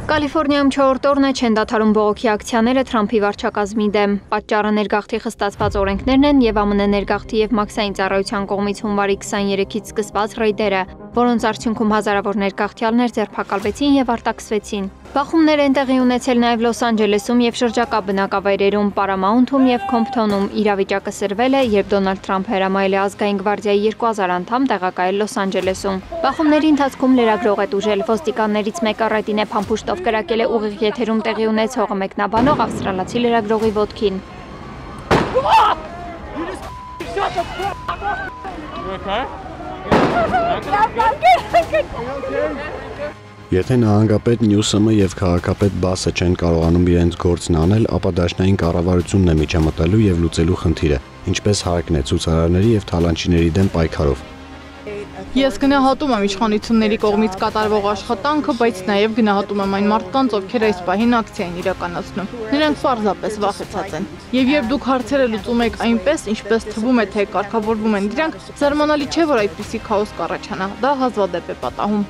Կալիֆորնիայում 4-րդ օրն է չեն դադարում բողոքի ակցիաները Թրամփի վարչակազմի դեմ։ Պատճառը ներգաղթի խստացված օրենքներն են եւ ԱՄՆ ներգաղթի եւ մաքսային ծառայության կողմից հունվարի 23-ից սկսված ռեյդերը, որոնց արդյունքում հազարավոր ներգաղթյալներ ձերբակալվեցին եւ արտաքսվեցին։ Բախումներ են տեղի ունեցել նաեւ Լոս Անջելեսում եւ շրջակա բնակավայրերում, Պարամաունթում եւ Քոմփթոնում։ Իրավիճակը սրվել է, երբ Դոնալդ Թրամփը հրամայել է ազգային գվարդիայի 2000 անդամ տեղակայել Լոս Անջելեսում։ Բախումների ընթացքում լրագրող է տուժել, ոստիկաններից մեկը ռետինե փամփուշտով կրակել է ուղիղ եթերում տեղի ունեցողը մեկնաբանող ավստրալացի լրագրողի ոտքին։ Եթե նահանգապետ Նյուսոմը եւ քաղաքապետ Բասը չեն կարողանում իրենց գործն անել, ապա դաշնային կառավարությունն է միջամտելու եւ լուծելու խնդիրը, ինչպես հարկն է ցուցարարների եւ թալանչիների դեմ պայքարով։ Ես գնահատում եմ իշխանությունների կողմից կատարվող աշխատանքը, բայց նաև գնահատում եմ այն մարդկանց, ովքեր այս պահին ակցիա են իրականացնում։ Նրանք պարզապես վախեցած են։ Եվ երբ դուք հարցերը լուծում եք այնպես, ինչպես թվում է, թե կարգավորվում են դրանք, զարմանալի չէ, որ այդպիսի քաոս կառաջանա։ Դա հազվադեպ է պատահում։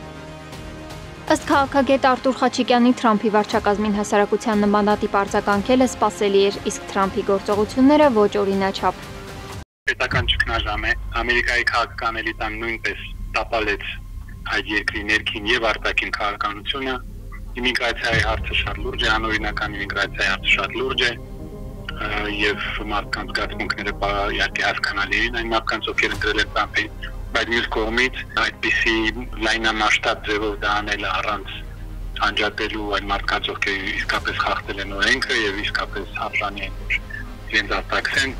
Ըստ քաղաքագետ Արտուր Խաչիկյանի, Թրամփի վարչակազմին հասարակության նմանատիպ արձագանքելը սպասելի էր, իսկ Թրամփի գործողությունները ոչ օրինաչափ։ Պետական ճգնաժամ է, Ամերիկայի քաղաքական էլիտան նույնպես տապալեց այդ երկրի ներքին եւ արտաքին քաղաքականությունը, իմիգրացիայի հարցը շատ լուրջ է, անօրինական իմիգրացիայի հարցը շատ լուրջ է, եւ մարդկանց զգացմունքները իհարկե հասկանալի են, այն մարդկանց, ովքեր ընտրել են Թրամփին, բայց մյուս կողմից այդպիսի լայնամասշտաբ ձևով դա անելը առանց անջատելու այն մարդկանց, ովքեր իսկապես խախտել են օրենքը եւ իսկապես արժանի են իրենց արտաքսեն,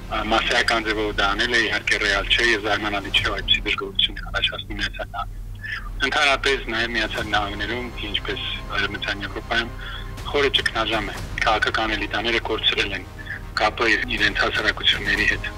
մասսայական ձևով դա անելը իհարկե ռեալ չէ եւ զարմանալի չէ այդպիսի դժգոհություն առաջացնում Միացյալ Նահանգներում։ Ընդհանրապես նաեւ Միացյալ Նահանգներում, ինչպես Արևմտյան Եվրոպայում, խորը ճգնաժամ է։ Քաղաքական էլիտաները կորցրել են կապը իրենց հասարակությունների հետ։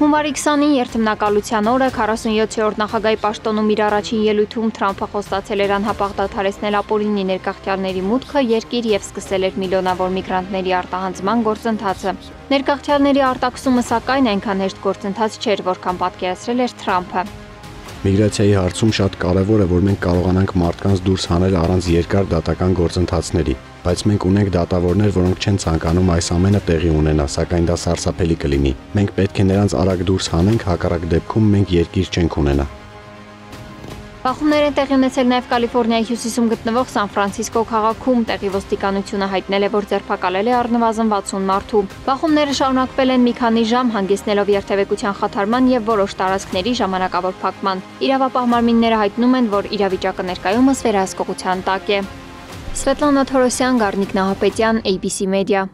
Հունվարի 20-ին երթմնակալության օրը 47-րդ նախագահի պաշտոնում իր առաջին ելույթում Թրամփը խոստացել էր անհապաղ դադարեցնել ապօրինի ներգաղթյալների մուտքը երկիր եւ սկսել էր միլիոնավոր միգրանտների արտահանձման գործընթացը։ Ներգաղթյալների արտաքսումը սակայն այնքան հեշտ գործընթաց չէր, որքան պատկերացրել էր Թրամփը։ Միգրացիայի հարցում շատ կարևոր է, որ մենք կարողանանք մարդկանց դուրս հանել առանց երկար դատական գործընթացների, բայց մենք ունենք դատավորներ, որոնք չեն ցանկանում այս ամենը տեղի ունենա, սակայն դա սարսափելի կլինի։ Մենք պետք է նրանց արագ դուրս հանենք, հակառակ դեպքում մենք երկիր չենք ունենա։ Բախումներ են տեղի ունեցել նաև Կալիֆորնիայի հյուսիսում գտնվող Սան Ֆրանցիսկո քաղաքում, տեղի ոստիկանությունը հայտնել է, որ ձերբակալել է առնվազն 60 մարդու։ Բախումները շարունակվել են մի քանի ժամ, հանգեցնելով երթևեկության խաթարման եւ որոշ տարածքների ժամանակավոր փակման։ Իրավապահ մարմինները հայտնում են, որ իրավիճակը ներկայումս վերահսկողության տակ է։ Սվետլանա Թորոսյան, Գառնիկ Նահապետյան, ABC Media։